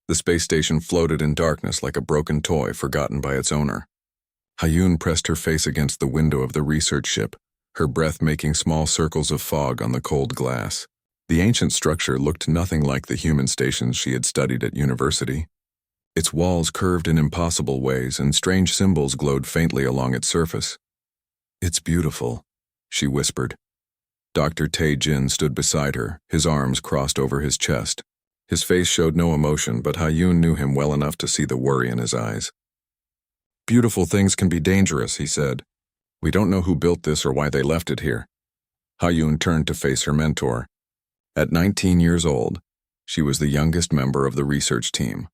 The space station floated in darkness like a broken toy forgotten by its owner. Hayun pressed her face against the window of the research ship, her breath making small circles of fog on the cold glass. The ancient structure looked nothing like the human stations she had studied at university. Its walls curved in impossible ways, and strange symbols glowed faintly along its surface. "It's beautiful," she whispered. Dr. Tae-jin stood beside her, his arms crossed over his chest. His face showed no emotion, but Hayun knew him well enough to see the worry in his eyes. "Beautiful things can be dangerous," he said. "We don't know who built this or why they left it here." Hayun turned to face her mentor. At 19 years old, she was the youngest member of the research team.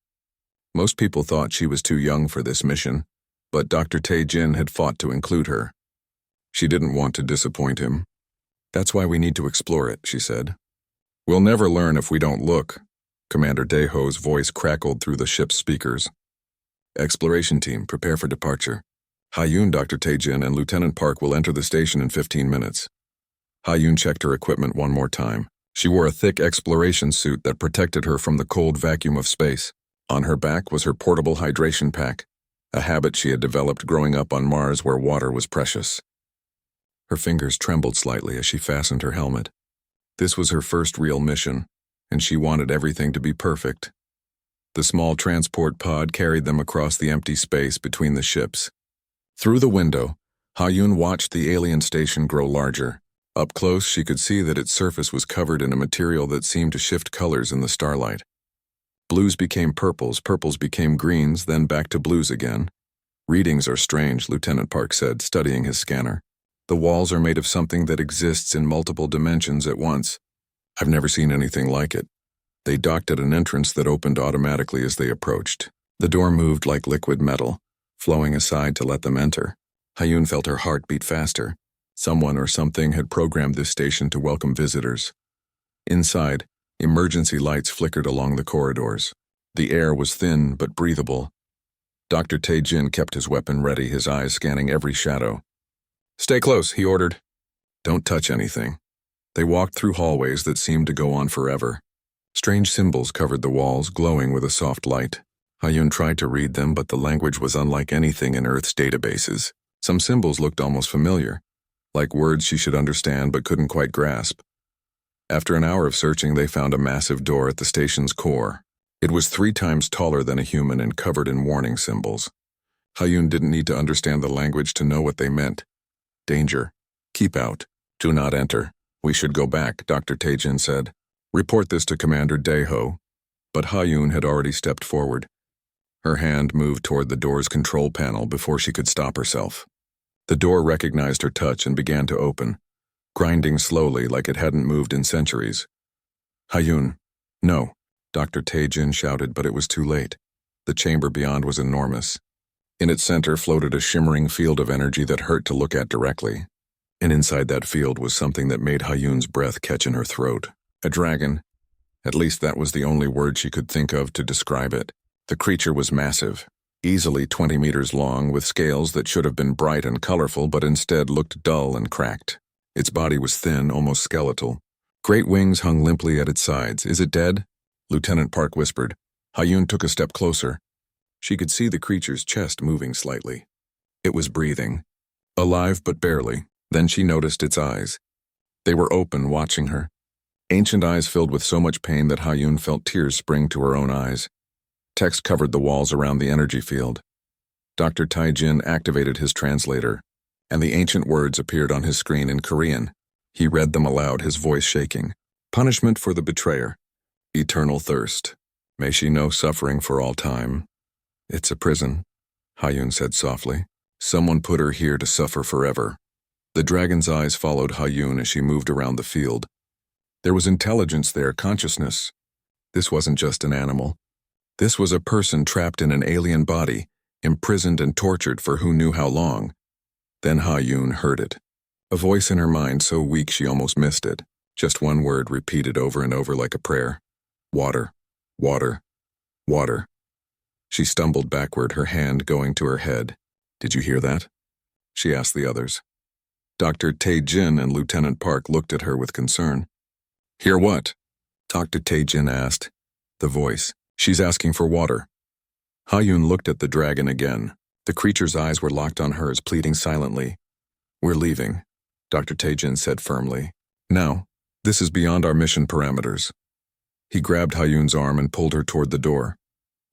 Most people thought she was too young for this mission, but Dr. Tae-jin had fought to include her. She didn't want to disappoint him. "That's why we need to explore it," she said. "We'll never learn if we don't look." Commander Daeho's voice crackled through the ship's speakers. "Exploration team, prepare for departure. Hayun, Dr. Tae-jin, and Lieutenant Park will enter the station in 15 minutes. Hayun checked her equipment one more time. She wore a thick exploration suit that protected her from the cold vacuum of space. On her back was her portable hydration pack, a habit she had developed growing up on Mars where water was precious. Her fingers trembled slightly as she fastened her helmet. This was her first real mission, and she wanted everything to be perfect. The small transport pod carried them across the empty space between the ships. Through the window, Hayun watched the alien station grow larger. Up close, she could see that its surface was covered in a material that seemed to shift colors in the starlight. Blues became purples, purples became greens, then back to blues again. "Readings are strange," Lieutenant Park said, studying his scanner. "The walls are made of something that exists in multiple dimensions at once. I've never seen anything like it." They docked at an entrance that opened automatically as they approached. The door moved like liquid metal, flowing aside to let them enter. Hayun felt her heart beat faster. Someone or something had programmed this station to welcome visitors. Inside, emergency lights flickered along the corridors. The air was thin but breathable. Dr. Tae-jin kept his weapon ready, his eyes scanning every shadow. "Stay close," he ordered. "Don't touch anything." They walked through hallways that seemed to go on forever. Strange symbols covered the walls, glowing with a soft light. Hayun tried to read them, but the language was unlike anything in Earth's databases. Some symbols looked almost familiar, like words she should understand but couldn't quite grasp. After an hour of searching, they found a massive door at the station's core. It was 3 times taller than a human and covered in warning symbols. Hayun didn't need to understand the language to know what they meant. "Danger. Keep out. Do not enter. We should go back," Dr. Tae-jin said. "Report this to Commander Daeho." But Hayun had already stepped forward. Her hand moved toward the door's control panel before she could stop herself. The door recognized her touch and began to open, grinding slowly like it hadn't moved in centuries. "Hayun, no," Dr. Tae-jin shouted, but it was too late. The chamber beyond was enormous. In its center floated a shimmering field of energy that hurt to look at directly. And inside that field was something that made Hayun's breath catch in her throat. A dragon. At least that was the only word she could think of to describe it. The creature was massive, easily 20 meters long, with scales that should have been bright and colorful but instead looked dull and cracked. Its body was thin, almost skeletal. Great wings hung limply at its sides. "Is it dead?" Lieutenant Park whispered. Hayun took a step closer. She could see the creature's chest moving slightly. It was breathing. Alive but barely. Then she noticed its eyes. They were open, watching her. Ancient eyes filled with so much pain that Hayun felt tears spring to her own eyes. Text covered the walls around the energy field. Dr. Tae-jin activated his translator, and the ancient words appeared on his screen in Korean. He read them aloud, his voice shaking. "Punishment for the betrayer. Eternal thirst. May she know suffering for all time." "It's a prison," Hayun said softly. "Someone put her here to suffer forever." The dragon's eyes followed Hayun as she moved around the field. There was intelligence there, consciousness. This wasn't just an animal. This was a person trapped in an alien body, imprisoned and tortured for who knew how long. Then Hayun heard it. A voice in her mind so weak she almost missed it. Just one word repeated over and over like a prayer. "Water, water, water." She stumbled backward, her hand going to her head. "Did you hear that?" she asked the others. Dr. Tae-jin and Lieutenant Park looked at her with concern. "Hear what?" Dr. Tae-jin asked. The voice, She's asking for water. Ha-Yun looked at the dragon again. The creature's eyes were locked on hers, pleading silently. We're leaving, Dr. Taejin said firmly. Now, this is beyond our mission parameters. He grabbed Ha-Yun's arm and pulled her toward the door.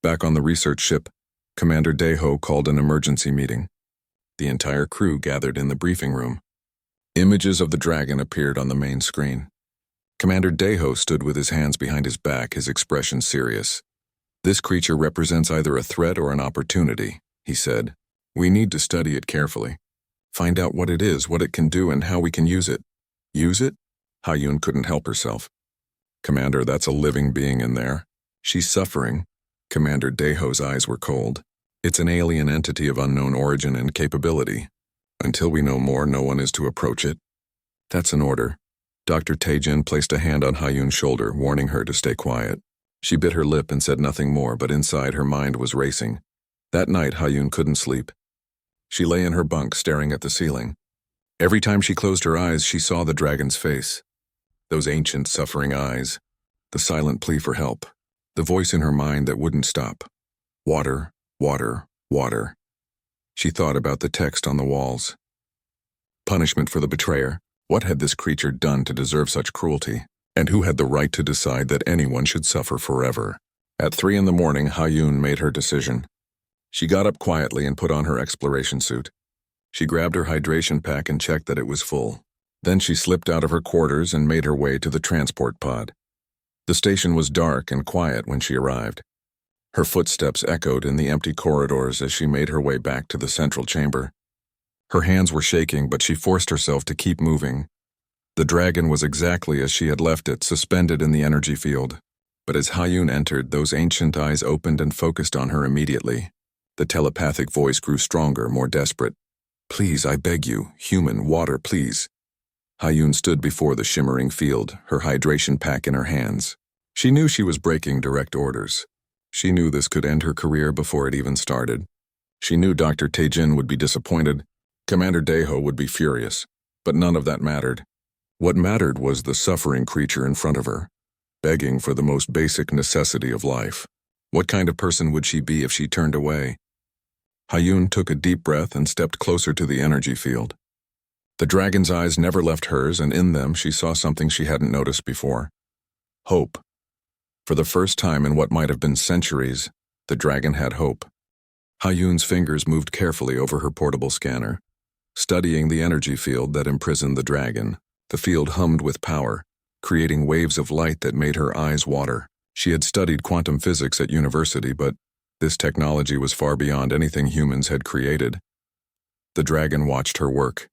Back on the research ship, Commander Daeho called an emergency meeting. The entire crew gathered in the briefing room. Images of the dragon appeared on the main screen. Commander Daeho stood with his hands behind his back, his expression serious. This creature represents either a threat or an opportunity, he said. We need to study it carefully. Find out what it is, what it can do, and how we can use it. Use it? Ha-Yun couldn't help herself. Commander, that's a living being in there. She's suffering. Commander Daeho's eyes were cold. It's an alien entity of unknown origin and capability. Until we know more, no one is to approach it. That's an order. Dr. Taejin placed a hand on Ha-Yun's shoulder, warning her to stay quiet. She bit her lip and said nothing more, but inside her mind was racing. That night, Ha-Yun couldn't sleep. She lay in her bunk, staring at the ceiling. Every time she closed her eyes, she saw the dragon's face. Those ancient, suffering eyes. The silent plea for help. The voice in her mind that wouldn't stop. Water, water, water. She thought about the text on the walls. Punishment for the betrayer. What had this creature done to deserve such cruelty? And who had the right to decide that anyone should suffer forever? At 3 in the morning, Ha-Yun made her decision. She got up quietly and put on her exploration suit. She grabbed her hydration pack and checked that it was full. Then she slipped out of her quarters and made her way to the transport pod. The station was dark and quiet when she arrived. Her footsteps echoed in the empty corridors as she made her way back to the central chamber. Her hands were shaking, but she forced herself to keep moving. The dragon was exactly as she had left it, suspended in the energy field. But as Ha-Yun entered, those ancient eyes opened and focused on her immediately. The telepathic voice grew stronger, more desperate. Please, I beg you, human, water, please. Ha-Yun stood before the shimmering field, her hydration pack in her hands. She knew she was breaking direct orders. She knew this could end her career before it even started. She knew Dr. Taejin would be disappointed. Commander Daeho would be furious. But none of that mattered. What mattered was the suffering creature in front of her, begging for the most basic necessity of life. What kind of person would she be if she turned away? Ha-Yun took a deep breath and stepped closer to the energy field. The dragon's eyes never left hers, and in them she saw something she hadn't noticed before. Hope. For the first time in what might have been centuries, the dragon had hope. Ha-Yun's fingers moved carefully over her portable scanner, studying the energy field that imprisoned the dragon. The field hummed with power, creating waves of light that made her eyes water. She had studied quantum physics at university, but this technology was far beyond anything humans had created. The dragon watched her work,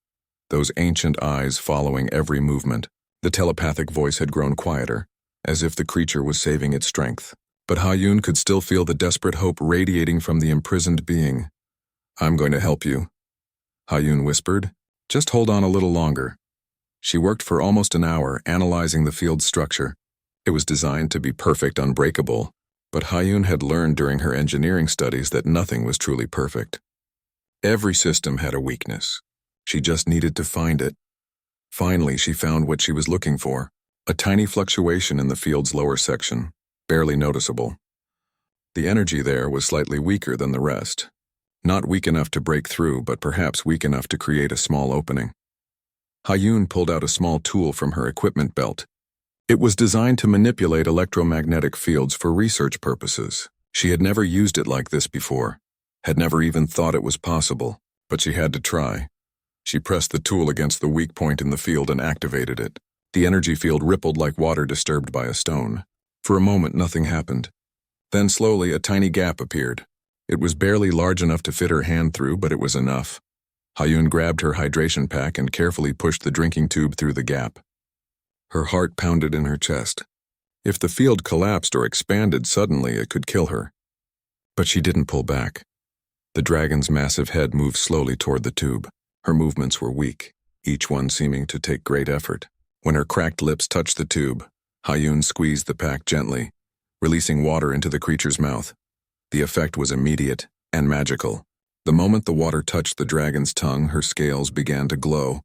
those ancient eyes following every movement. The telepathic voice had grown quieter, as if the creature was saving its strength. But Ha-Yun could still feel the desperate hope radiating from the imprisoned being. I'm going to help you, Ha-Yun whispered. Just hold on a little longer. She worked for almost an hour, analyzing the field's structure. It was designed to be perfect, unbreakable, but Ha-Yun had learned during her engineering studies that nothing was truly perfect. Every system had a weakness. She just needed to find it. Finally, she found what she was looking for, a tiny fluctuation in the field's lower section, barely noticeable. The energy there was slightly weaker than the rest. Not weak enough to break through, but perhaps weak enough to create a small opening. Ha-Yun pulled out a small tool from her equipment belt. It was designed to manipulate electromagnetic fields for research purposes. She had never used it like this before, had never even thought it was possible, but she had to try. She pressed the tool against the weak point in the field and activated it. The energy field rippled like water disturbed by a stone. For a moment, nothing happened. Then slowly, a tiny gap appeared. It was barely large enough to fit her hand through, but it was enough. Ha-Yun grabbed her hydration pack and carefully pushed the drinking tube through the gap. Her heart pounded in her chest. If the field collapsed or expanded suddenly, it could kill her. But she didn't pull back. The dragon's massive head moved slowly toward the tube. Her movements were weak, each one seeming to take great effort. When her cracked lips touched the tube, Ha-Yun squeezed the pack gently, releasing water into the creature's mouth. The effect was immediate and magical. The moment the water touched the dragon's tongue, her scales began to glow.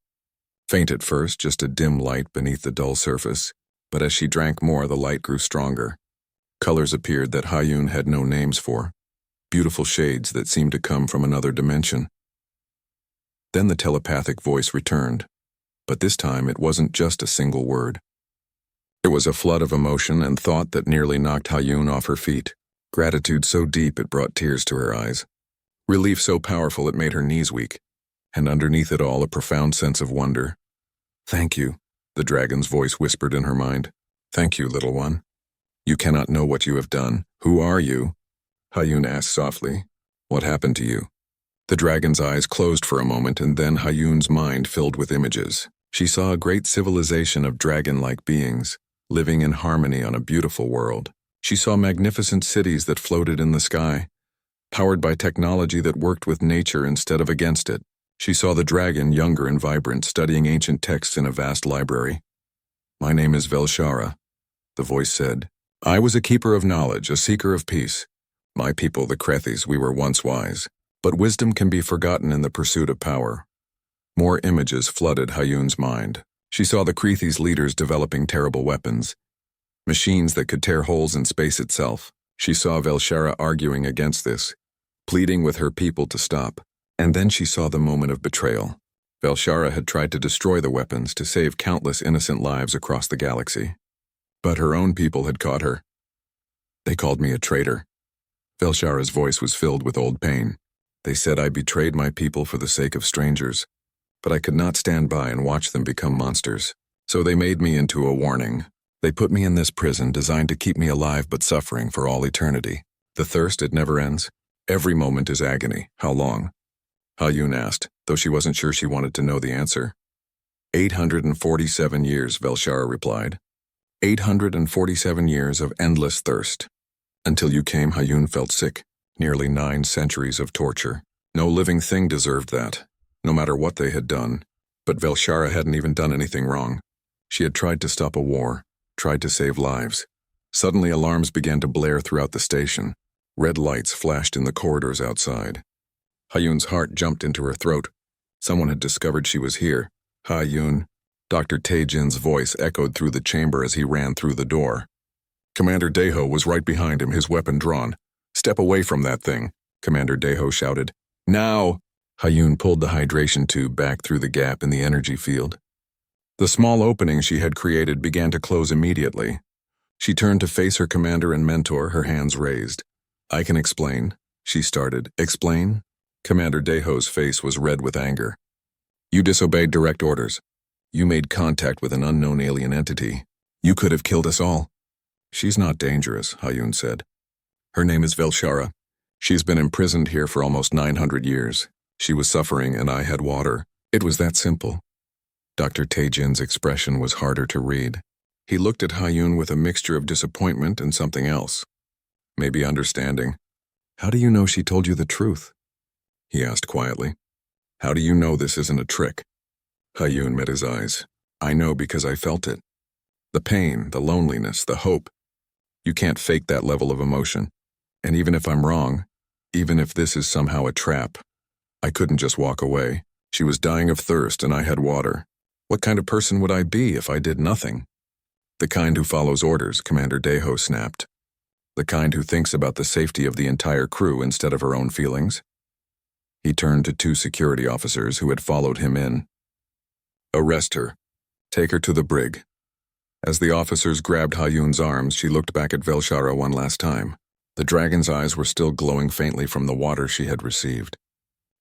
Faint at first, just a dim light beneath the dull surface, but as she drank more, the light grew stronger. Colors appeared that Hayun had no names for, beautiful shades that seemed to come from another dimension. Then the telepathic voice returned, but this time it wasn't just a single word. It was a flood of emotion and thought that nearly knocked Hayun off her feet, gratitude so deep it brought tears to her eyes, relief so powerful it made her knees weak, and underneath it all a profound sense of wonder. "Thank you," the dragon's voice whispered in her mind. "Thank you, little one. You cannot know what you have done. Who are you?" Hayun asked softly. "What happened to you?" The dragon's eyes closed for a moment, and then Hayun's mind filled with images. She saw a great civilization of dragon-like beings, living in harmony on a beautiful world. She saw magnificent cities that floated in the sky, powered by technology that worked with nature instead of against it. She saw the dragon, younger and vibrant, studying ancient texts in a vast library. "My name is Velshara," the voice said. "I was a keeper of knowledge, a seeker of peace. My people, the Krethis, we were once wise. But wisdom can be forgotten in the pursuit of power." More images flooded Hayun's mind. She saw the Krethis leaders developing terrible weapons, machines that could tear holes in space itself. She saw Velshara arguing against this, pleading with her people to stop. And then she saw the moment of betrayal. Velshara had tried to destroy the weapons to save countless innocent lives across the galaxy. But her own people had caught her. "They called me a traitor." Velshara's voice was filled with old pain. "They said I betrayed my people for the sake of strangers, but I could not stand by and watch them become monsters. So they made me into a warning. They put me in this prison designed to keep me alive but suffering for all eternity. The thirst, it never ends. Every moment is agony. How long?" Hayun asked, though she wasn't sure she wanted to know the answer. 847 years, Velshara replied. 847 years of endless thirst. Until you came, Hayun felt sick. Nearly 9 centuries of torture. No living thing deserved that, no matter what they had done. But Velshara hadn't even done anything wrong. She had tried to stop a war, tried to save lives. Suddenly alarms began to blare throughout the station. Red lights flashed in the corridors outside. Hayun's heart jumped into her throat. Someone had discovered she was here. "Hayun." Dr. Taejin's voice echoed through the chamber as he ran through the door. Commander Daeho was right behind him, his weapon drawn. "Step away from that thing," Commander Daeho shouted. "Now!" Hayun pulled the hydration tube back through the gap in the energy field. The small opening she had created began to close immediately. She turned to face her commander and mentor, her hands raised. "I can explain," she started. "Explain?" Commander Daeho's face was red with anger. "You disobeyed direct orders. You made contact with an unknown alien entity. You could have killed us all." "She's not dangerous," Hayun said. "Her name is Velshara. She's been imprisoned here for almost 900 years. She was suffering and I had water. It was that simple." Dr. Taejin's expression was harder to read. He looked at Hayun with a mixture of disappointment and something else. Maybe understanding. "How do you know she told you the truth?" he asked quietly. "How do you know this isn't a trick?" Hayun met his eyes. "I know because I felt it. The pain, the loneliness, the hope. You can't fake that level of emotion. And even if I'm wrong, even if this is somehow a trap, I couldn't just walk away. She was dying of thirst and I had water. What kind of person would I be if I did nothing?" "The kind who follows orders," Commander Daeho snapped. "The kind who thinks about the safety of the entire crew instead of her own feelings." He turned to 2 security officers who had followed him in. "Arrest her. Take her to the brig." As the officers grabbed Hayun's arms, she looked back at Velshara one last time. The dragon's eyes were still glowing faintly from the water she had received.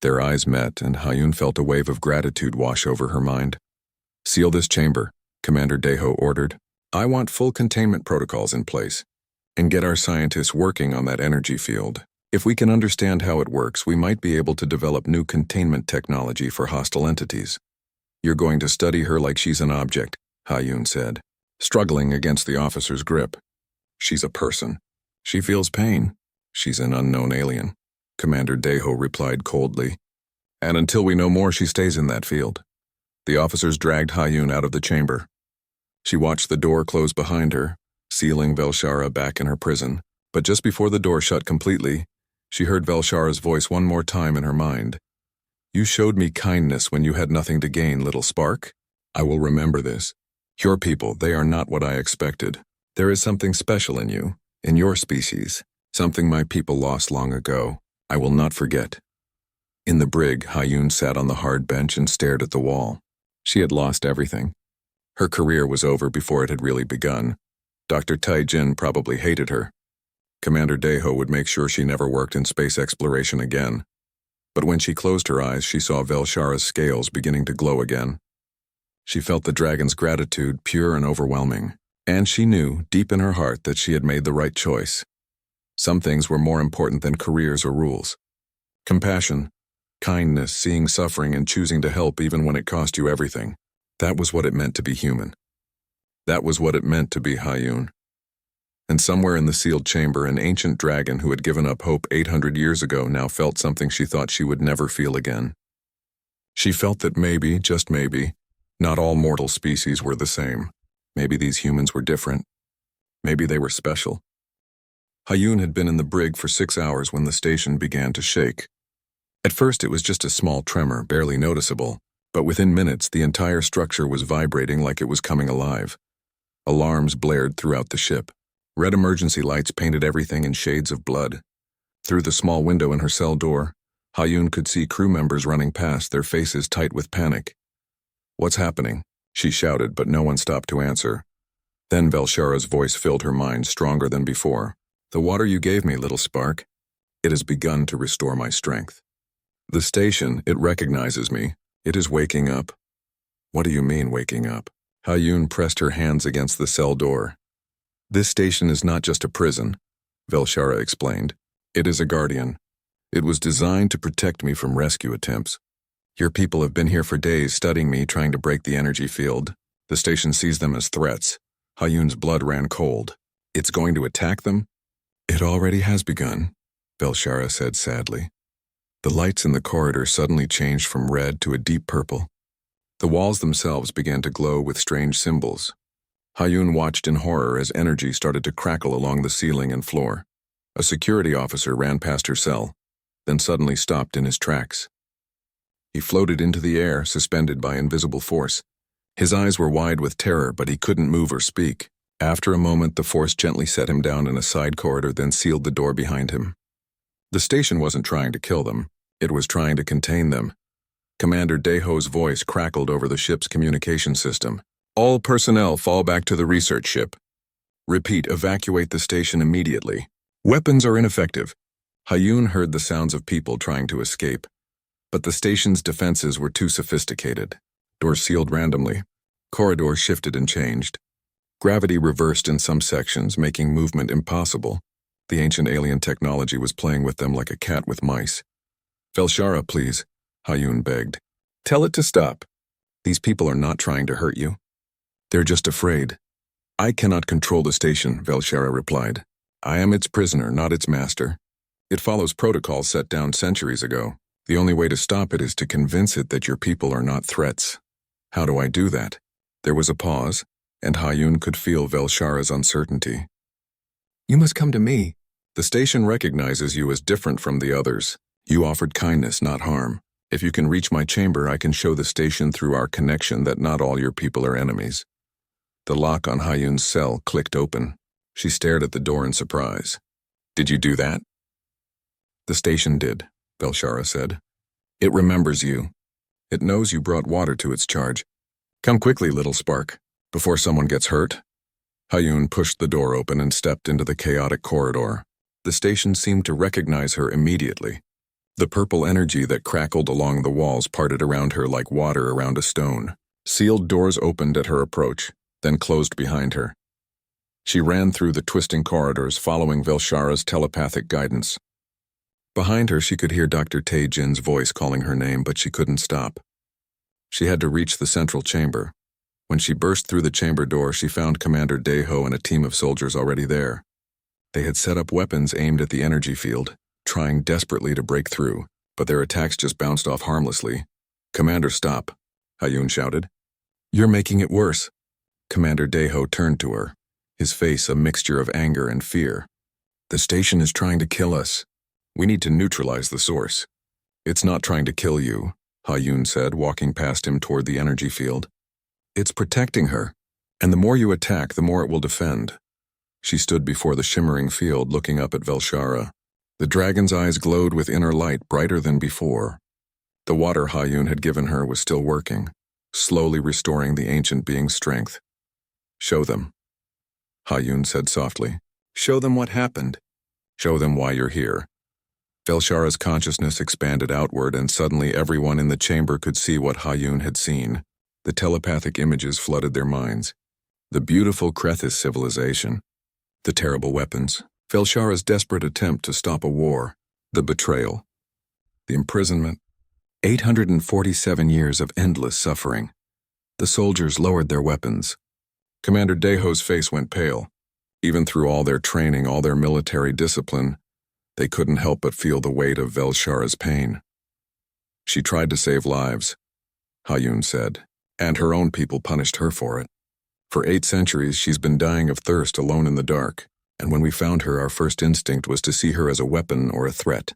Their eyes met, and Hayun felt a wave of gratitude wash over her mind. "Seal this chamber," Commander Daeho ordered. "I want full containment protocols in place. And get our scientists working on that energy field. If we can understand how it works, we might be able to develop new containment technology for hostile entities." "You're going to study her like she's an object," Hayun said, struggling against the officer's grip. "She's a person. She feels pain. She's an unknown alien," Commander Daeho replied coldly. "And until we know more, she stays in that field." The officers dragged Hayun out of the chamber. She watched the door close behind her, sealing Velshara back in her prison. But just before the door shut completely, she heard Velshara's voice one more time in her mind. "You showed me kindness when you had nothing to gain, little spark. I will remember this. Your people, they are not what I expected. There is something special in you, In your species, something my people lost long ago, I will not forget. In the brig, Hayun sat on the hard bench and stared at the wall. She had lost everything. Her career was over before it had really begun. Dr. Tai Jin probably hated her. Commander Daeho would make sure she never worked in space exploration again. But when she closed her eyes, she saw Velshara's scales beginning to glow again. She felt the dragon's gratitude pure and overwhelming, and she knew, deep in her heart, that she had made the right choice. Some things were more important than careers or rules. Compassion, kindness, seeing suffering and choosing to help even when it cost you everything. That was what it meant to be human. That was what it meant to be Hayun. And somewhere in the sealed chamber, an ancient dragon who had given up hope 800 years ago now felt something she thought she would never feel again. She felt that maybe, just maybe, not all mortal species were the same. Maybe these humans were different. Maybe they were special. Hayun had been in the brig for 6 hours when the station began to shake. At first it was just a small tremor, barely noticeable, but within minutes the entire structure was vibrating like it was coming alive. Alarms blared throughout the ship. Red emergency lights painted everything in shades of blood. Through the small window in her cell door, Hayun could see crew members running past, their faces tight with panic. "What's happening?" she shouted, but no one stopped to answer. Then Velshara's voice filled her mind, stronger than before. "The water you gave me, little spark. It has begun to restore my strength. The station, it recognizes me. It is waking up." "What do you mean, waking up?" Hayun pressed her hands against the cell door. "This station is not just a prison," Velshara explained. "It is a guardian. It was designed to protect me from rescue attempts. Your people have been here for days studying me, trying to break the energy field. The station sees them as threats." Hayun's blood ran cold. "It's going to attack them?" "It already has begun," Velshara said sadly. The lights in the corridor suddenly changed from red to a deep purple. The walls themselves began to glow with strange symbols. Hayun watched in horror as energy started to crackle along the ceiling and floor. A security officer ran past her cell, then suddenly stopped in his tracks. He floated into the air, suspended by invisible force. His eyes were wide with terror, but he couldn't move or speak. After a moment, the force gently set him down in a side corridor, then sealed the door behind him. The station wasn't trying to kill them. It was trying to contain them. Commander Daeho's voice crackled over the ship's communication system. "All personnel fall back to the research ship. Repeat, evacuate the station immediately. Weapons are ineffective." Hayun heard the sounds of people trying to escape, but the station's defenses were too sophisticated. Doors sealed randomly. Corridors shifted and changed. Gravity reversed in some sections, making movement impossible. The ancient alien technology was playing with them like a cat with mice. "Velshara, please," Hayun begged. "Tell it to stop. These people are not trying to hurt you. They're just afraid." "I cannot control the station," Velshara replied. "I am its prisoner, not its master. It follows protocols set down centuries ago. The only way to stop it is to convince it that your people are not threats." "How do I do that?" There was a pause, and Hayun could feel Velshara's uncertainty. "You must come to me. The station recognizes you as different from the others. You offered kindness, not harm. If you can reach my chamber, I can show the station through our connection that not all your people are enemies." The lock on Hayun's cell clicked open. She stared at the door in surprise. "Did you do that?" "The station did," Velshara said. "It remembers you. It knows you brought water to its charge. Come quickly, little spark, before someone gets hurt." Hayun pushed the door open and stepped into the chaotic corridor. The station seemed to recognize her immediately. The purple energy that crackled along the walls parted around her like water around a stone. Sealed doors opened at her approach, then closed behind her. She ran through the twisting corridors, following Velshara's telepathic guidance. Behind her, she could hear Dr. Tai Jin's voice calling her name, but she couldn't stop. She had to reach the central chamber. When she burst through the chamber door, she found Commander Daeho and a team of soldiers already there. They had set up weapons aimed at the energy field, trying desperately to break through, but their attacks just bounced off harmlessly. "Commander, stop," Hayun shouted. "You're making it worse." Commander Daeho turned to her, his face a mixture of anger and fear. "The station is trying to kill us. We need to neutralize the source." "It's not trying to kill you," Hayun said, walking past him toward the energy field. "It's protecting her, and the more you attack, the more it will defend. She stood before the shimmering field looking up at Velshara. The dragon's eyes glowed with inner light brighter than before. The water Hayun had given her was still working, slowly restoring the ancient being's strength. "Show them," Hayun said softly. "Show them what happened. Show them why you're here." Velshara's consciousness expanded outward, and suddenly everyone in the chamber could see what Hayun had seen. The telepathic images flooded their minds. The beautiful Krethis civilization. The terrible weapons. Velshara's desperate attempt to stop a war. The betrayal. The imprisonment. 847 years of endless suffering. The soldiers lowered their weapons. Commander Deho's face went pale. Even through all their training, all their military discipline, they couldn't help but feel the weight of Velshara's pain. "She tried to save lives," Hayun said, "and her own people punished her for it. For 8 centuries, she's been dying of thirst alone in the dark, and when we found her, our first instinct was to see her as a weapon or a threat."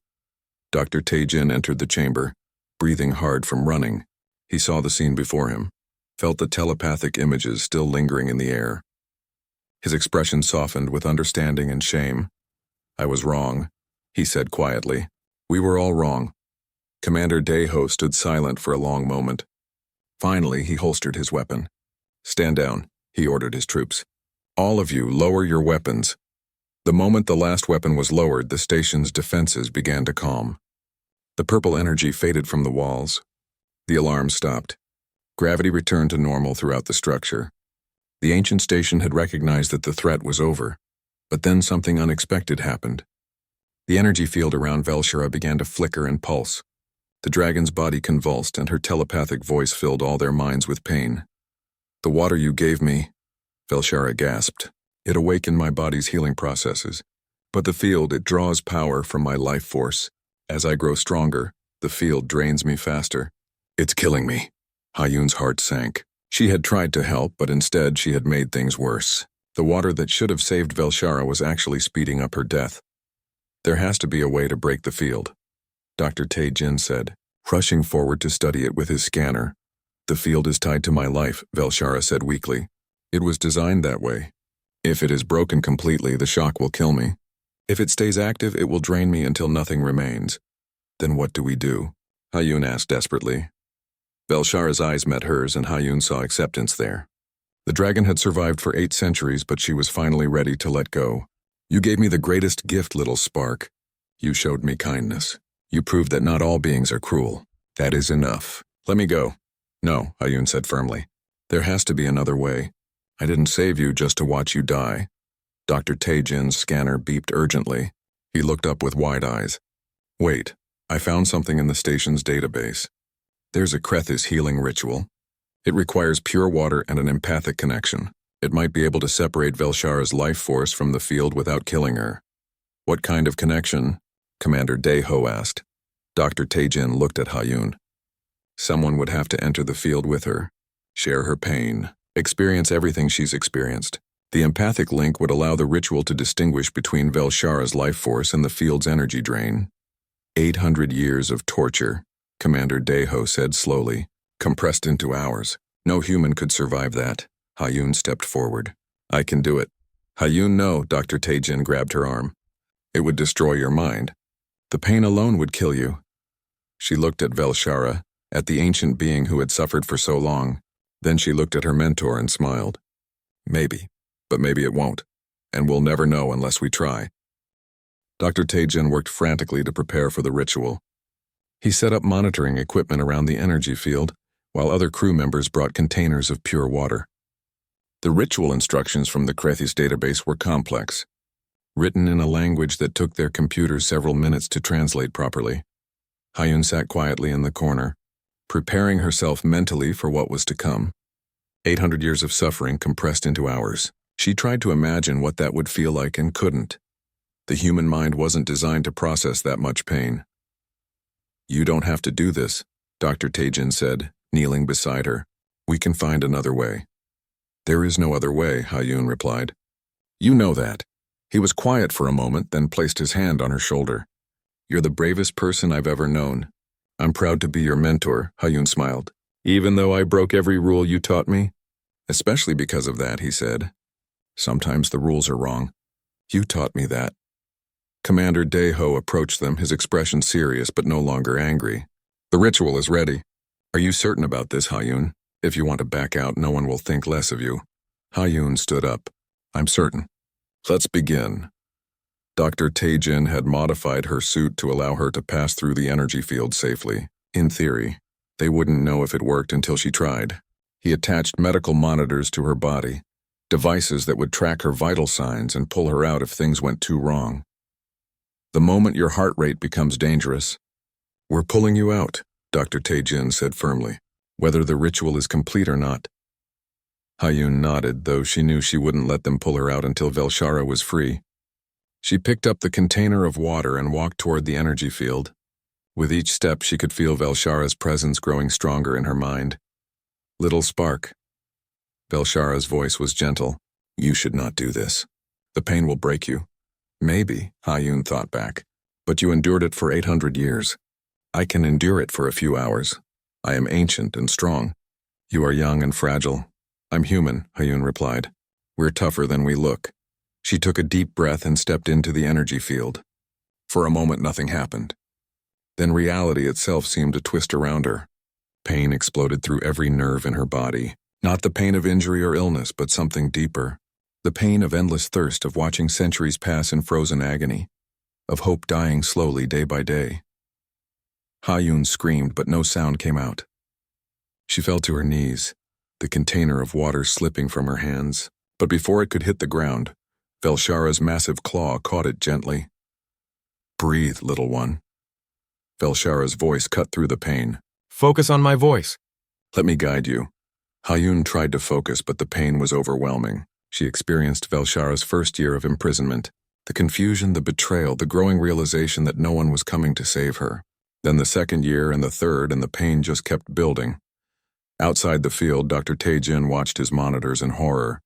Dr. Taejin entered the chamber, breathing hard from running. He saw the scene before him, felt the telepathic images still lingering in the air. His expression softened with understanding and shame. "I was wrong," he said quietly. "We were all wrong." Commander Deho stood silent for a long moment. Finally, he holstered his weapon. "Stand down," he ordered his troops. "All of you, lower your weapons." The moment the last weapon was lowered, the station's defenses began to calm. The purple energy faded from the walls. The alarm stopped. Gravity returned to normal throughout the structure. The ancient station had recognized that the threat was over. But then something unexpected happened. The energy field around Velshara began to flicker and pulse. The dragon's body convulsed, and her telepathic voice filled all their minds with pain. "The water you gave me," Velshara gasped. "It awakened my body's healing processes. But the field, it draws power from my life force. As I grow stronger, the field drains me faster. It's killing me." Hayun's heart sank. She had tried to help, but instead she had made things worse. The water that should have saved Velshara was actually speeding up her death. "There has to be a way to break the field," Dr. Taejin said, rushing forward to study it with his scanner. "The field is tied to my life," Velshara said weakly. "It was designed that way. If it is broken completely, the shock will kill me. If it stays active, it will drain me until nothing remains." "Then what do we do?" Hayun asked desperately. Velshara's eyes met hers, and Hayun saw acceptance there. The dragon had survived for 8 centuries, but she was finally ready to let go. "You gave me the greatest gift, little spark. You showed me kindness. You proved that not all beings are cruel. That is enough. Let me go." "No," Hayun said firmly. "There has to be another way. I didn't save you just to watch you die." Dr. Taejin's scanner beeped urgently. He looked up with wide eyes. "Wait, I found something in the station's database. There's a Krethis healing ritual. It requires pure water and an empathic connection. It might be able to separate Velshara's life force from the field without killing her." "What kind of connection?" Commander Deho asked. Dr. Taejin looked at Hayun. "Someone would have to enter the field with her, share her pain, experience everything she's experienced. The empathic link would allow the ritual to distinguish between Velshara's life force and the field's energy drain." 800 years of torture, Commander Deho said slowly, compressed into hours. "No human could survive that." Hayun stepped forward. "I can do it." "Hayun, no," Dr. Taejin grabbed her arm. "It would destroy your mind. The pain alone would kill you." She looked at Velshara, at the ancient being who had suffered for so long. Then she looked at her mentor and smiled. "Maybe, but maybe it won't, and we'll never know unless we try." Dr. Taejin worked frantically to prepare for the ritual. He set up monitoring equipment around the energy field, while other crew members brought containers of pure water. The ritual instructions from the Krethis database were complex, written in a language that took their computers several minutes to translate properly. Hayun sat quietly in the corner, preparing herself mentally for what was to come. 800 years of suffering compressed into hours. She tried to imagine what that would feel like and couldn't. The human mind wasn't designed to process that much pain. "You don't have to do this," Dr. Taejin said, kneeling beside her. "We can find another way." "There is no other way," Hayun replied. "You know that." He was quiet for a moment, then placed his hand on her shoulder. "You're the bravest person I've ever known. I'm proud to be your mentor," Hayun smiled. "Even though I broke every rule you taught me?" "Especially because of that," he said. "Sometimes the rules are wrong." You taught me that. Commander Deho approached them, his expression serious but no longer angry. The ritual is ready. Are you certain about this, Hayun? If you want to back out, no one will think less of you. Hayun stood up. I'm certain. Let's begin. Dr. Taejin had modified her suit to allow her to pass through the energy field safely. In theory, they wouldn't know if it worked until she tried. He attached medical monitors to her body, devices that would track her vital signs and pull her out if things went too wrong. The moment your heart rate becomes dangerous, we're pulling you out, Dr. Taejin said firmly, whether the ritual is complete or not. Hayun nodded, though she knew she wouldn't let them pull her out until Velshara was free. She picked up the container of water and walked toward the energy field. With each step, she could feel Velshara's presence growing stronger in her mind. Little spark. Velshara's voice was gentle. You should not do this. The pain will break you. Maybe, Hayun thought back, but you endured it for 800 years. I can endure it for a few hours. I am ancient and strong. You are young and fragile. I'm human, Hayun replied. We're tougher than we look. She took a deep breath and stepped into the energy field. For a moment, nothing happened. Then reality itself seemed to twist around her. Pain exploded through every nerve in her body. Not the pain of injury or illness, but something deeper. The pain of endless thirst, of watching centuries pass in frozen agony, of hope dying slowly day by day. Hayun screamed, but no sound came out. She fell to her knees, the container of water slipping from her hands. But before it could hit the ground, Velshara's massive claw caught it gently. Breathe, little one. Velshara's voice cut through the pain. Focus on my voice. Let me guide you. Hayun tried to focus, but the pain was overwhelming. She experienced Velshara's first year of imprisonment, the confusion, the betrayal, the growing realization that no one was coming to save her. Then the second year and the third, and the pain just kept building. Outside the field, Dr. Taejin watched his monitors in horror.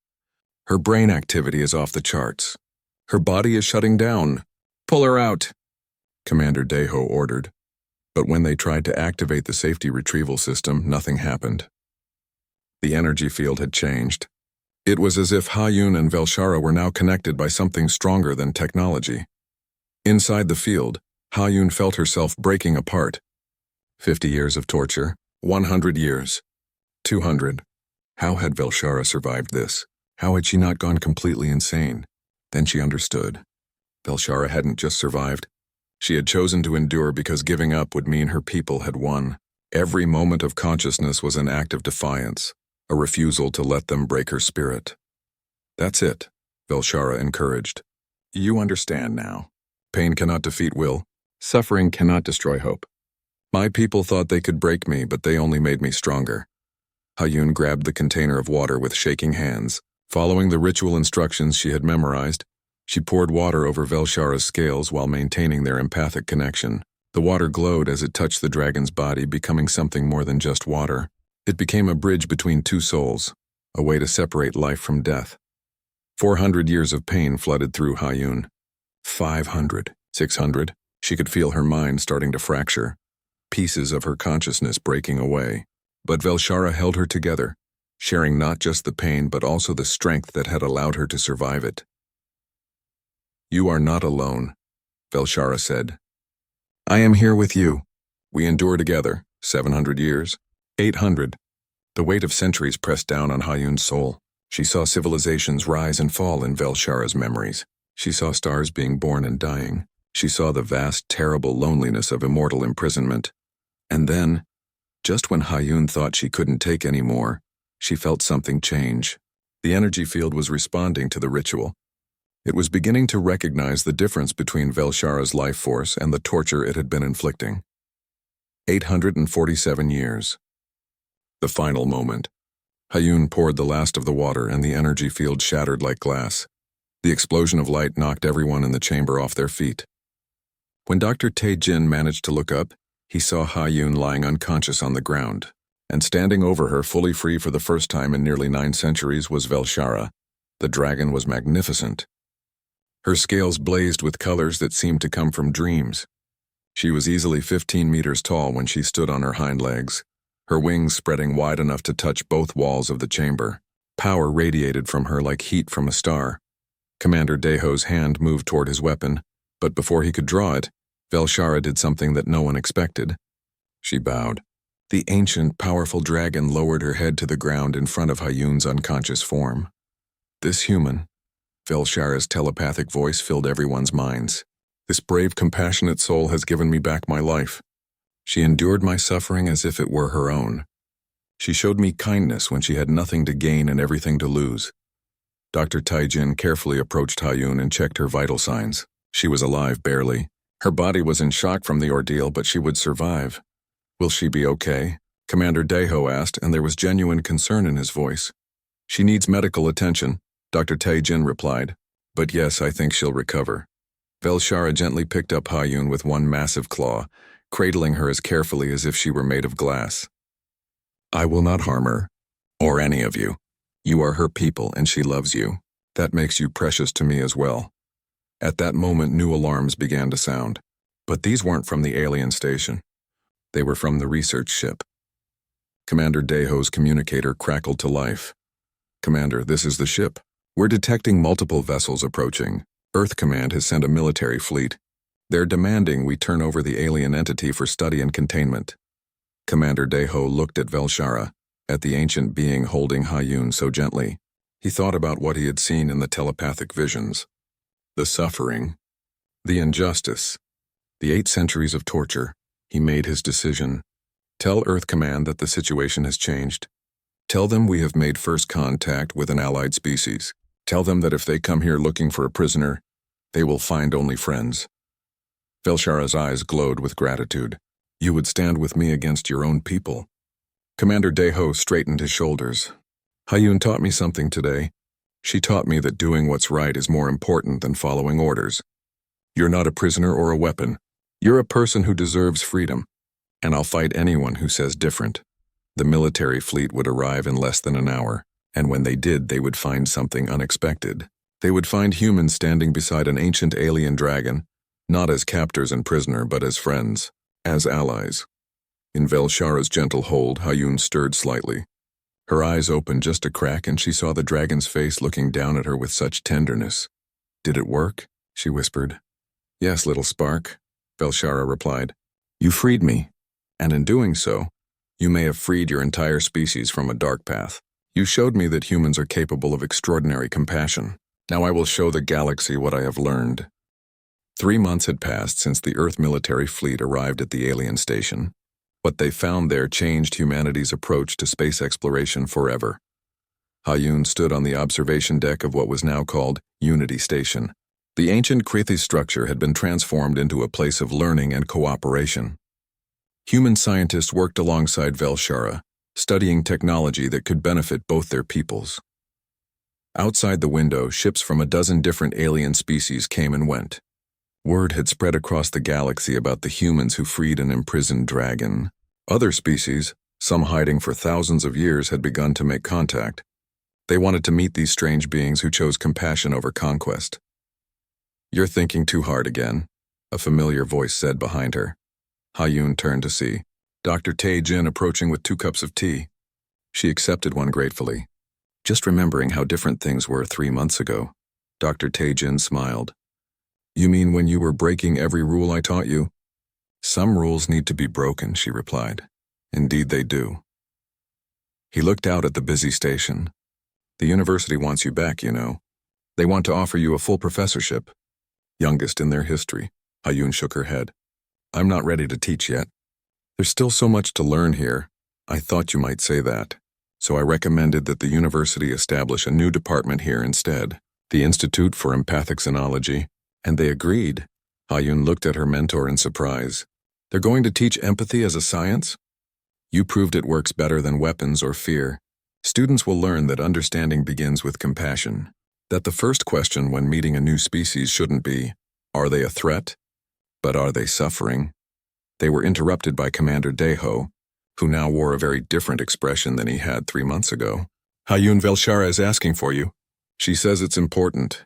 Her brain activity is off the charts. Her body is shutting down. Pull her out, Commander Deho ordered. But when they tried to activate the safety retrieval system, nothing happened. The energy field had changed. It was as if Hayun and Velshara were now connected by something stronger than technology. Inside the field, Hayun felt herself breaking apart. 50 years of torture, 100 years, 200. How had Velshara survived this? How had she not gone completely insane? Then she understood. Velshara hadn't just survived. She had chosen to endure because giving up would mean her people had won. Every moment of consciousness was an act of defiance, a refusal to let them break her spirit. That's it, Velshara encouraged. You understand now. Pain cannot defeat will. Suffering cannot destroy hope. My people thought they could break me, but they only made me stronger. Hayun grabbed the container of water with shaking hands. Following the ritual instructions she had memorized, she poured water over Velshara's scales while maintaining their empathic connection. The water glowed as it touched the dragon's body, becoming something more than just water. It became a bridge between two souls, a way to separate life from death. 400 years of pain flooded through Hayun. 500, 600. She could feel her mind starting to fracture, pieces of her consciousness breaking away. But Velshara held her together, sharing not just the pain but also the strength that had allowed her to survive it. You are not alone, Velshara said. I am here with you. We endure together, 700 years, 800. The weight of centuries pressed down on Hayun's soul. She saw civilizations rise and fall in Velshara's memories. She saw stars being born and dying. She saw the vast, terrible loneliness of immortal imprisonment. And then, just when Hayun thought she couldn't take any more, she felt something change. The energy field was responding to the ritual. It was beginning to recognize the difference between Velshara's life force and the torture it had been inflicting. 847 years. The final moment. Hayun poured the last of the water and the energy field shattered like glass. The explosion of light knocked everyone in the chamber off their feet. When Dr. Taejin managed to look up, he saw Hayun lying unconscious on the ground, and standing over her, fully free for the first time in nearly 9 centuries, was Velshara. The dragon was magnificent. Her scales blazed with colors that seemed to come from dreams. She was easily 15 meters tall when she stood on her hind legs, her wings spreading wide enough to touch both walls of the chamber. Power radiated from her like heat from a star. Commander Deho's hand moved toward his weapon, but before he could draw it, Velshara did something that no one expected. She bowed. The ancient, powerful dragon lowered her head to the ground in front of Hayun's unconscious form. This human, Velshara's telepathic voice filled everyone's minds. This brave, compassionate soul has given me back my life. She endured my suffering as if it were her own. She showed me kindness when she had nothing to gain and everything to lose. Dr. Taijin carefully approached Hayun and checked her vital signs. She was alive barely. Her body was in shock from the ordeal, but she would survive. Will she be okay? Commander Deho asked, and there was genuine concern in his voice. She needs medical attention, Dr. Taijin replied. But yes, I think she'll recover. Velshara gently picked up Hayun with one massive claw, cradling her as carefully as if she were made of glass. I will not harm her, or any of you. You are her people and she loves you. That makes you precious to me as well. At that moment, new alarms began to sound. But these weren't from the alien station. They were from the research ship. Commander Deho's communicator crackled to life. Commander, this is the ship. We're detecting multiple vessels approaching. Earth Command has sent a military fleet. They're demanding we turn over the alien entity for study and containment. Commander Deho looked at Velshara, at the ancient being holding Hayun so gently. He thought about what he had seen in the telepathic visions. The suffering, the injustice, the 8 centuries of torture. He made his decision. Tell Earth Command that the situation has changed. Tell them we have made first contact with an allied species. Tell them that if they come here looking for a prisoner, they will find only friends. Velshara's eyes glowed with gratitude. You would stand with me against your own people. Commander Deho straightened his shoulders. Hayun taught me something today. She taught me that doing what's right is more important than following orders. You're not a prisoner or a weapon. You're a person who deserves freedom, and I'll fight anyone who says different. The military fleet would arrive in less than an hour, and when they did, they would find something unexpected. They would find humans standing beside an ancient alien dragon, not as captors and prisoner, but as friends, as allies. In Velshara's gentle hold, Hayun stirred slightly. Her eyes opened just a crack, and she saw the dragon's face looking down at her with such tenderness. Did it work? She whispered. Yes, little spark, Velshara replied. You freed me, and in doing so, you may have freed your entire species from a dark path. You showed me that humans are capable of extraordinary compassion. Now I will show the galaxy what I have learned. 3 months had passed since the Earth military fleet arrived at the alien station. What they found there changed humanity's approach to space exploration forever. Hayun stood on the observation deck of what was now called Unity Station. The ancient Krethi structure had been transformed into a place of learning and cooperation. Human scientists worked alongside Velshara, studying technology that could benefit both their peoples. Outside the window, ships from a dozen different alien species came and went. Word had spread across the galaxy about the humans who freed an imprisoned dragon. Other species, some hiding for thousands of years, had begun to make contact. They wanted to meet these strange beings who chose compassion over conquest. You're thinking too hard again, a familiar voice said behind her. Hayun turned to see Dr. Taijin approaching with 2 cups of tea. She accepted one gratefully. Just remembering how different things were 3 months ago, Dr. Taijin smiled. You mean when you were breaking every rule I taught you? Some rules need to be broken, she replied. Indeed they do. He looked out at the busy station. The university wants you back, you know. They want to offer you a full professorship. Youngest in their history. Hayun shook her head. I'm not ready to teach yet. There's still so much to learn here. I thought you might say that. So I recommended that the university establish a new department here instead, the Institute for Empathic Xenology, and they agreed. Hayun looked at her mentor in surprise. They're going to teach empathy as a science? You proved it works better than weapons or fear. Students will learn that understanding begins with compassion. That the first question when meeting a new species shouldn't be, are they a threat? But are they suffering? They were interrupted by Commander Deho, who now wore a very different expression than he had 3 months ago. Hayun, Velshara is asking for you. She says it's important.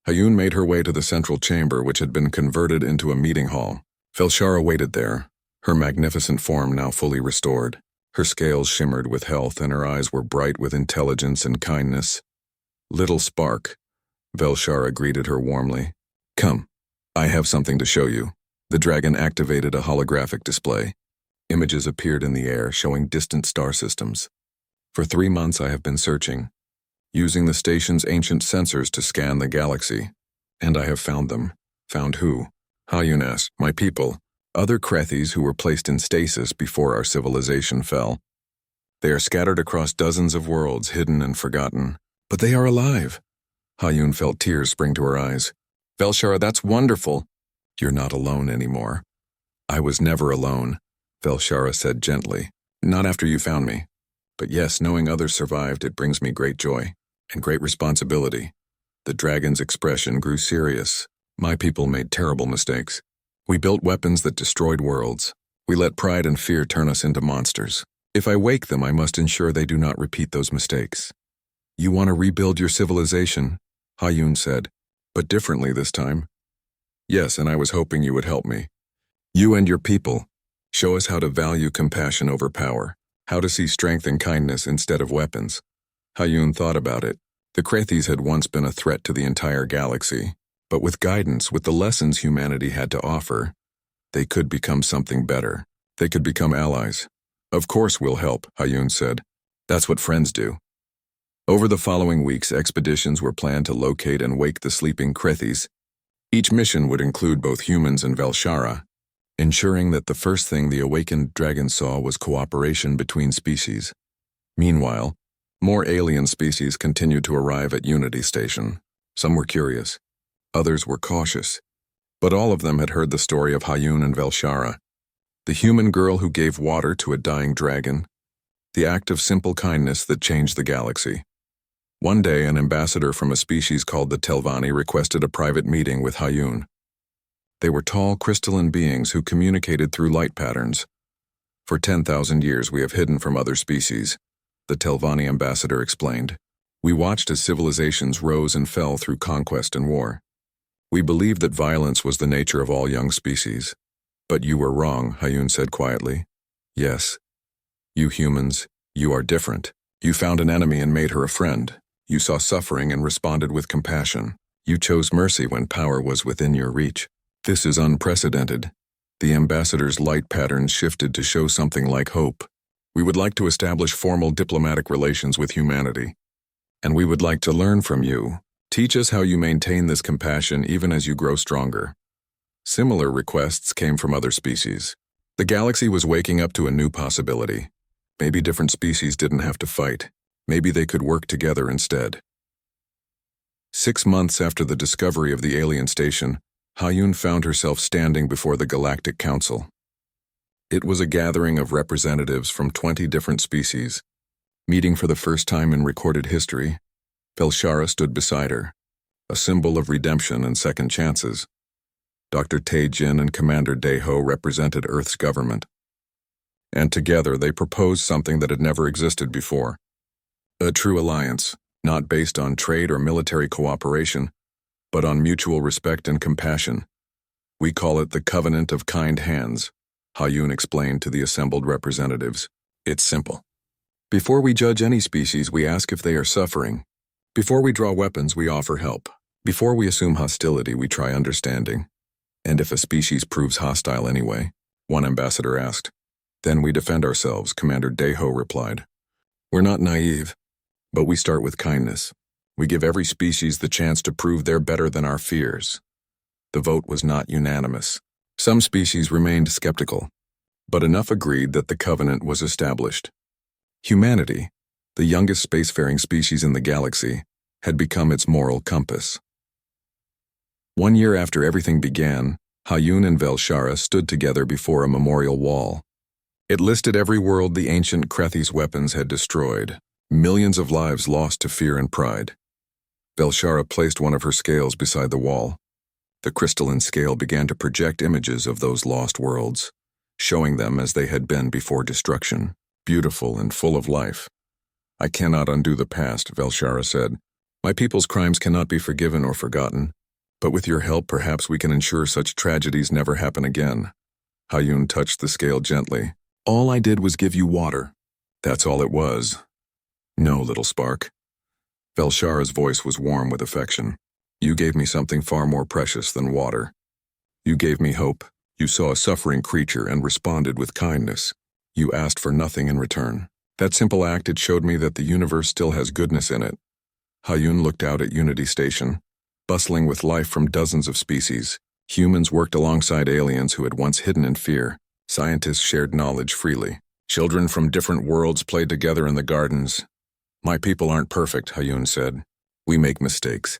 Hayun made her way to the central chamber, which had been converted into a meeting hall. Velshara waited there, her magnificent form now fully restored. Her scales shimmered with health and her eyes were bright with intelligence and kindness. Little spark, Velshara greeted her warmly. Come, I have something to show you. The dragon activated a holographic display. Images appeared in the air showing distant star systems. For 3 months I have been searching, using the station's ancient sensors to scan the galaxy. And I have found them. Found who? Hayun asked. My people. Other Krethis who were placed in stasis before our civilization fell. They are scattered across dozens of worlds, hidden and forgotten. But they are alive. Hayun felt tears spring to her eyes. Velshara, that's wonderful. You're not alone anymore. I was never alone, Velshara said gently. Not after you found me. But yes, knowing others survived, it brings me great joy and great responsibility. The dragon's expression grew serious. My people made terrible mistakes. We built weapons that destroyed worlds. We let pride and fear turn us into monsters. If I wake them, I must ensure they do not repeat those mistakes. You want to rebuild your civilization? Hayun said, but differently this time. Yes, and I was hoping you would help me. You and your people. Show us how to value compassion over power, how to see strength and kindness instead of weapons. Hayun thought about it. The Krethis had once been a threat to the entire galaxy, but with guidance, with the lessons humanity had to offer, they could become something better. They could become allies. Of course we'll help, Hayun said. That's what friends do. Over the following weeks, expeditions were planned to locate and wake the sleeping Krethis. Each mission would include both humans and Velshara, ensuring that the first thing the awakened dragon saw was cooperation between species. Meanwhile, more alien species continued to arrive at Unity Station. Some were curious, others were cautious, but all of them had heard the story of Hayun and Velshara, the human girl who gave water to a dying dragon, the act of simple kindness that changed the galaxy. One day, an ambassador from a species called the Telvanni requested a private meeting with Hayun. They were tall, crystalline beings who communicated through light patterns. For 10,000 years we have hidden from other species, the Telvanni ambassador explained. We watched as civilizations rose and fell through conquest and war. We believed that violence was the nature of all young species. But you were wrong, Hayun said quietly. Yes. You humans, you are different. You found an enemy and made her a friend. You saw suffering and responded with compassion. You chose mercy when power was within your reach. This is unprecedented. The ambassador's light patterns shifted to show something like hope. We would like to establish formal diplomatic relations with humanity. And we would like to learn from you. Teach us how you maintain this compassion even as you grow stronger. Similar requests came from other species. The galaxy was waking up to a new possibility. Maybe different species didn't have to fight. Maybe they could work together instead. 6 months after the discovery of the alien station, Hayun found herself standing before the Galactic Council. It was a gathering of representatives from 20 different species. Meeting for the first time in recorded history, Velshara stood beside her, a symbol of redemption and second chances. Dr. Tae-Jin and Commander Dae-ho represented Earth's government. And together they proposed something that had never existed before. A true alliance, not based on trade or military cooperation, but on mutual respect and compassion. We call it the Covenant of Kind Hands, Hayun explained to the assembled representatives. It's simple. Before we judge any species, we ask if they are suffering. Before we draw weapons, we offer help. Before we assume hostility, we try understanding. And if a species proves hostile anyway, one ambassador asked, then we defend ourselves, Commander Dae-ho replied. We're not naive, but we start with kindness. We give every species the chance to prove they're better than our fears. The vote was not unanimous. Some species remained skeptical, but enough agreed that the covenant was established. Humanity, the youngest spacefaring species in the galaxy, had become its moral compass. 1 year after everything began, Hayun and Velshara stood together before a memorial wall. It listed every world the ancient Krethis weapons had destroyed, millions of lives lost to fear and pride. Velshara placed one of her scales beside the wall. The crystalline scale began to project images of those lost worlds, showing them as they had been before destruction, beautiful and full of life. I cannot undo the past, Velshara said. My people's crimes cannot be forgiven or forgotten, but with your help perhaps we can ensure such tragedies never happen again. Hayun touched the scale gently. All I did was give you water. That's all it was. No, little spark. Velshara's voice was warm with affection. You gave me something far more precious than water. You gave me hope. You saw a suffering creature and responded with kindness. You asked for nothing in return. That simple act, it showed me that the universe still has goodness in it. Hayun looked out at Unity Station, bustling with life from dozens of species. Humans worked alongside aliens who had once hidden in fear. Scientists shared knowledge freely. Children from different worlds played together in the gardens. My people aren't perfect, Hayun said. We make mistakes.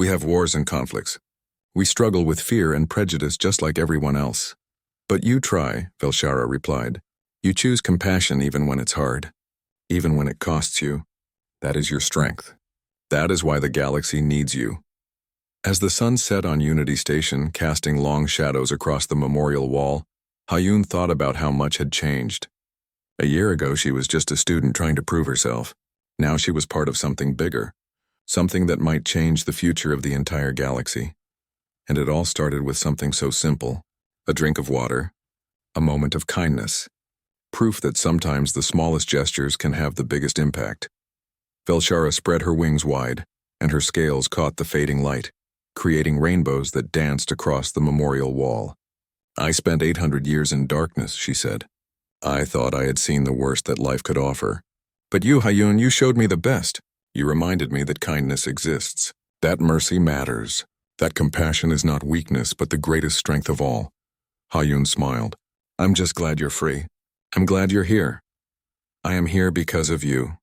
We have wars and conflicts. We struggle with fear and prejudice just like everyone else. But you try, Velshara replied. You choose compassion even when it's hard. Even when it costs you. That is your strength. That is why the galaxy needs you. As the sun set on Unity Station, casting long shadows across the memorial wall, Hayun thought about how much had changed. A year ago, she was just a student trying to prove herself. Now she was part of something bigger, something that might change the future of the entire galaxy. And it all started with something so simple, a drink of water, a moment of kindness, proof that sometimes the smallest gestures can have the biggest impact. Velshara spread her wings wide, and her scales caught the fading light, creating rainbows that danced across the memorial wall. I spent 800 years in darkness, she said. I thought I had seen the worst that life could offer. But you, Hayun, you showed me the best. You reminded me that kindness exists, that mercy matters, that compassion is not weakness but the greatest strength of all. Hayun smiled. I'm just glad you're free. I'm glad you're here. I am here because of you,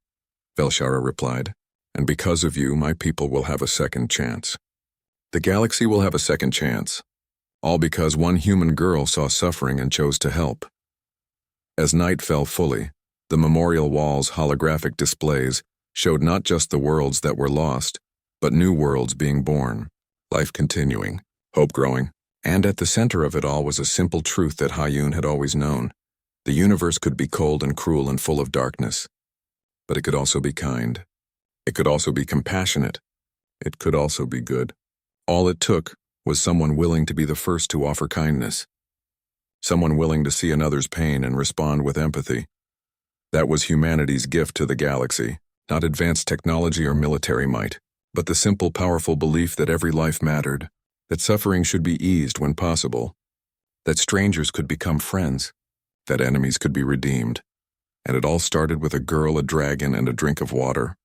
Velshara replied. And because of you, my people will have a second chance. The galaxy will have a second chance. All because one human girl saw suffering and chose to help. As night fell fully, the memorial wall's holographic displays showed not just the worlds that were lost, but new worlds being born, life continuing, hope growing. And at the center of it all was a simple truth that Hayun had always known. The universe could be cold and cruel and full of darkness, but it could also be kind. It could also be compassionate. It could also be good. All it took was someone willing to be the first to offer kindness. Someone willing to see another's pain and respond with empathy. That was humanity's gift to the galaxy, not advanced technology or military might, but the simple, powerful belief that every life mattered, that suffering should be eased when possible, that strangers could become friends, that enemies could be redeemed. And it all started with a girl, a dragon, and a drink of water.